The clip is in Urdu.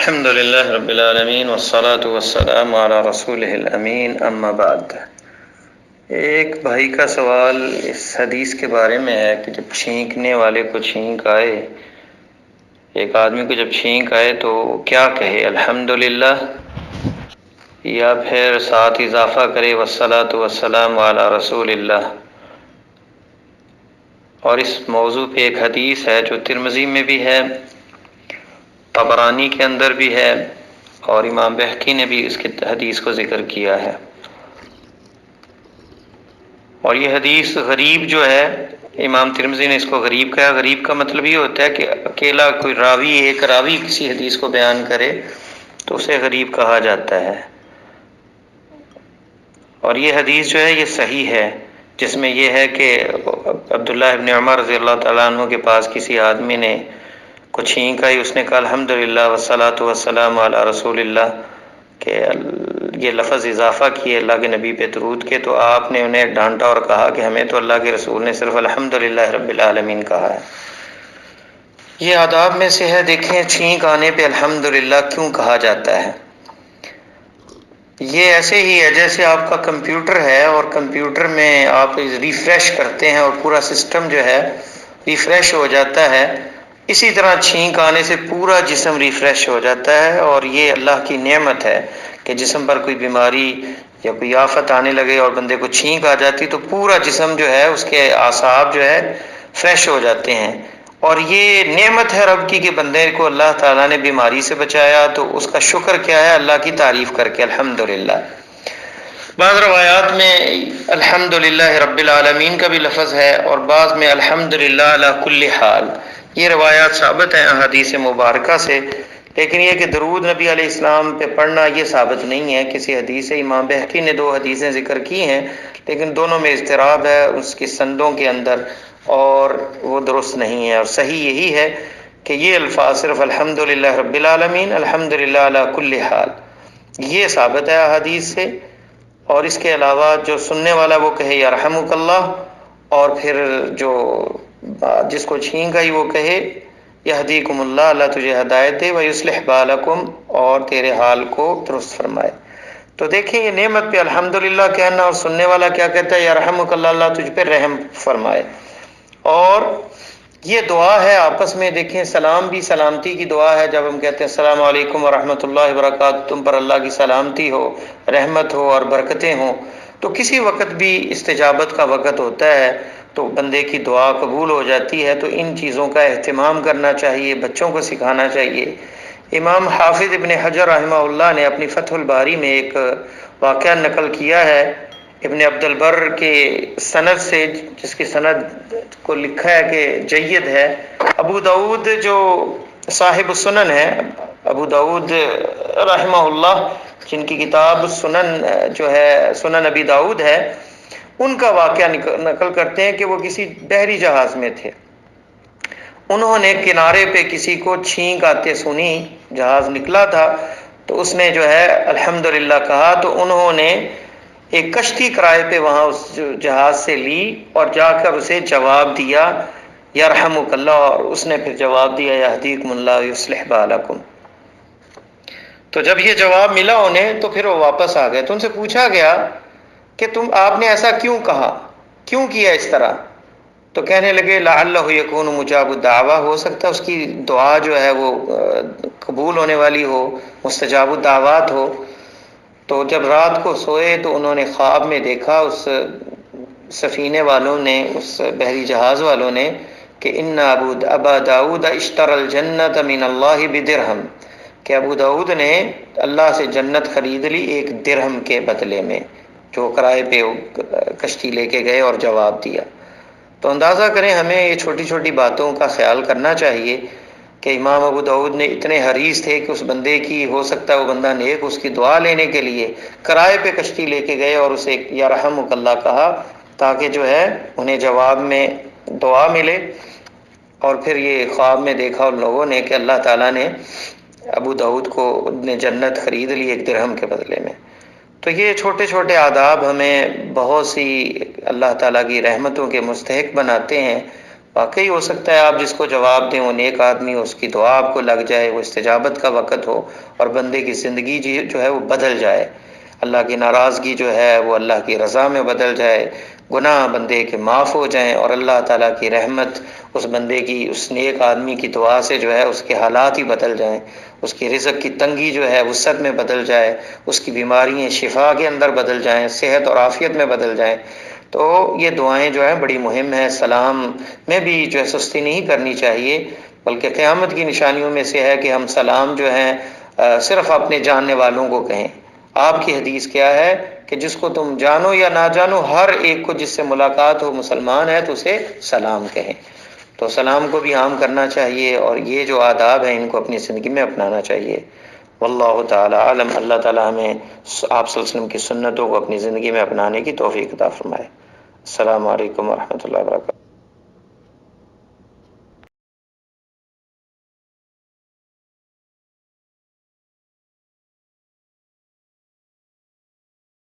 الحمد للہ رب العالمین والصلاة والسلام علی رسولہ الامین اما بعد۔ ایک بھائی کا سوال اس حدیث کے بارے میں ہے کہ جب چھینکنے والے کو چھینک آئے، ایک آدمی کو جب چھینک آئے تو کیا کہے، الحمدللہ یا پھر ساتھ اضافہ کرے والصلاة والسلام علی رسول اللہ۔ اور اس موضوع پہ ایک حدیث ہے جو ترمذی میں بھی ہے، طبرانی کے اندر بھی ہے، اور امام بہقی نے بھی اس کے حدیث کو ذکر کیا ہے۔ اور یہ حدیث غریب جو ہے، امام ترمذی نے اس کو غریب کہا۔ غریب کا مطلب یہ ہوتا ہے کہ اکیلا کوئی راوی، ایک راوی کسی حدیث کو بیان کرے تو اسے غریب کہا جاتا ہے۔ اور یہ حدیث جو ہے یہ صحیح ہے، جس میں یہ ہے کہ عبداللہ ابن عمر رضی اللہ تعالیٰ عنہ کے پاس کسی آدمی نے کو چھینک آئی، اس نے کہا الحمدللہ والصلاة والسلام علی رسول اللہ، کہ یہ لفظ اضافہ کیے اللہ کے نبی پہ درود کے، تو آپ نے انہیں ڈانٹا اور کہا کہ ہمیں تو اللہ کے رسول نے صرف الحمدللہ رب العالمین کہا ہے۔ یہ آداب میں سے ہے۔ دیکھیں چھینک آنے پہ الحمدللہ کیوں کہا جاتا ہے۔ یہ ایسے ہی ہے جیسے آپ کا کمپیوٹر ہے اور کمپیوٹر میں آپ ریفریش کرتے ہیں اور پورا سسٹم جو ہے ریفریش ہو جاتا ہے، اسی طرح چھینک آنے سے پورا جسم ریفریش ہو جاتا ہے۔ اور یہ اللہ کی نعمت ہے کہ جسم پر کوئی بیماری یا کوئی آفت آنے لگے اور بندے کو چھینک آ جاتی تو پورا جسم جو ہے، اس کے اعصاب جو ہے فریش ہو جاتے ہیں۔ اور یہ نعمت ہے رب کی کہ بندے کو اللہ تعالیٰ نے بیماری سے بچایا، تو اس کا شکر کیا ہے، اللہ کی تعریف کر کے الحمدللہ۔ بعض روایات میں الحمدللہ رب العالمین کا بھی لفظ ہے اور بعض میں الحمدللہ علی کل حال۔ یہ روایات ثابت ہیں احادیث مبارکہ سے، لیکن یہ کہ درود نبی علیہ السلام پہ پڑھنا یہ ثابت نہیں ہے کسی حدیث سے۔ امام بہقی نے 2 حدیثیں ذکر کی ہیں، لیکن دونوں میں اضطراب ہے اس کی سندوں کے اندر، اور وہ درست نہیں ہے۔ اور صحیح یہی ہے کہ یہ الفاظ صرف الحمدللہ رب العالمین، الحمدللہ علی کل حال، یہ ثابت ہے احادیث سے۔ اور اس کے علاوہ جو سننے والا وہ کہے یرحمک اللہ، اور پھر جو جس کو چھینک آئی وہ کہے یہدیکم اللہ، اللہ تجھے ہدایت دے، ویصلح بالکم، اور تیرے حال کو درست فرمائے۔ تو دیکھیں یہ نعمت پہ الحمدللہ کہنا، اور سننے والا کیا کہتا ہے یرحمک اللہ، اللہ تجھ پہ رحم فرمائے۔ اور یہ دعا ہے آپس میں، دیکھیں سلام بھی سلامتی کی دعا ہے، جب ہم کہتے ہیں السلام علیکم ورحمۃ اللہ وبرکاتہ، تم پر اللہ کی سلامتی ہو، رحمت ہو اور برکتیں ہوں، تو کسی وقت بھی استجابت کا وقت ہوتا ہے تو بندے کی دعا قبول ہو جاتی ہے۔ تو ان چیزوں کا اہتمام کرنا چاہیے، بچوں کو سکھانا چاہیے۔ امام حافظ ابن حجر رحمہ اللہ نے اپنی فتح الباری میں ایک واقعہ نقل کیا ہے ابن عبد البر کے سند سے، جس کی سند کو لکھا ہے کہ جید ہے۔ ابو داؤد جو صاحب السنن ہے، ابو داؤد رحمہ اللہ، جن کی کتاب سنن جو ہے سنن ابی داؤد ہے، ان کا واقعہ نقل کرتے ہیں کہ وہ کسی بحری جہاز میں تھے۔ انہوں نے کنارے پہ کسی کو چھینک آتے سنی، جہاز نکلا تھا تو اس نے جو ہے الحمدللہ کہا، تو انہوں نے ایک کشتی کرائے پہ وہاں اس جہاز سے لی اور جا کر اسے جواب دیا یرحمک اللہ، اور اس نے پھر جواب دیا یہدیکم اللہ ویصلح بالکم۔ تو جب یہ جواب ملا انہیں تو پھر وہ واپس آ گئے، تو ان سے پوچھا گیا کہ آپ نے ایسا کیوں کہا، کیوں کیا اس طرح؟ تو کہنے لگے لعلہ یکون مجاب الدعویٰ، ہو سکتا ہے اس کی دعا جو ہے وہ قبول ہونے والی ہو، مستجاب الدعوات ہو۔ تو جب رات کو سوئے تو انہوں نے خواب میں دیکھا، اس سفینے والوں نے، اس بحری جہاز والوں نے، کہ ان ابا داؤد اشترى الجنت من اللہ بدرہم، کہ ابو داؤد نے اللہ سے جنت خرید لی 1 درہم کے بدلے میں، جو کرائے پہ کشتی لے کے گئے اور جواب دیا۔ تو اندازہ کریں ہمیں یہ چھوٹی چھوٹی باتوں کا خیال کرنا چاہیے کہ امام ابو داؤد نے اتنے حریص تھے کہ اس بندے کی، ہو سکتا ہے وہ بندہ نیک، اس کی دعا لینے کے لیے کرائے پہ کشتی لے کے گئے اور اسے یرحمک اللہ کہا، تاکہ جو ہے انہیں جواب میں دعا ملے۔ اور پھر یہ خواب میں دیکھا ان لوگوں نے کہ اللہ تعالیٰ نے ابو داؤد کو نے جنت خرید لی 1 درہم کے بدلے میں۔ تو یہ چھوٹے چھوٹے آداب ہمیں بہت سی اللہ تعالیٰ کی رحمتوں کے مستحق بناتے ہیں۔ واقعی ہو سکتا ہے آپ جس کو جواب دیں وہ نیک آدمی ہو، اس کی دعا آپ کو لگ جائے، وہ استجابت کا وقت ہو اور بندے کی زندگی جو ہے وہ بدل جائے، اللہ کی ناراضگی جو ہے وہ اللہ کی رضا میں بدل جائے، گناہ بندے کے معاف ہو جائیں اور اللہ تعالیٰ کی رحمت اس بندے کی، اس نیک آدمی کی دعا سے جو ہے اس کے حالات ہی بدل جائیں، اس کی رزق کی تنگی جو ہے وسعت میں بدل جائے، اس کی بیماریاں شفا کے اندر بدل جائیں، صحت اور عافیت میں بدل جائیں۔ تو یہ دعائیں جو ہیں بڑی مہم ہیں، سلام میں بھی جو ہے سستی نہیں کرنی چاہیے، بلکہ قیامت کی نشانیوں میں سے ہے کہ ہم سلام جو ہیں صرف اپنے جاننے والوں کو کہیں۔ آپ کی حدیث کیا ہے کہ جس کو تم جانو یا نہ جانو، ہر ایک کو جس سے ملاقات ہو مسلمان ہے تو اسے سلام کہیں۔ تو سلام کو بھی عام کرنا چاہیے اور یہ جو آداب ہیں ان کو اپنی زندگی میں اپنانا چاہیے۔ واللہ تعالی عالم، اللہ تعالی ہمیں آپ صلی اللہ علیہ وسلم کی سنتوں کو اپنی زندگی میں اپنانے کی توفیق عطا فرمائے۔ السلام علیکم ورحمۃ اللہ وبرکاتہ۔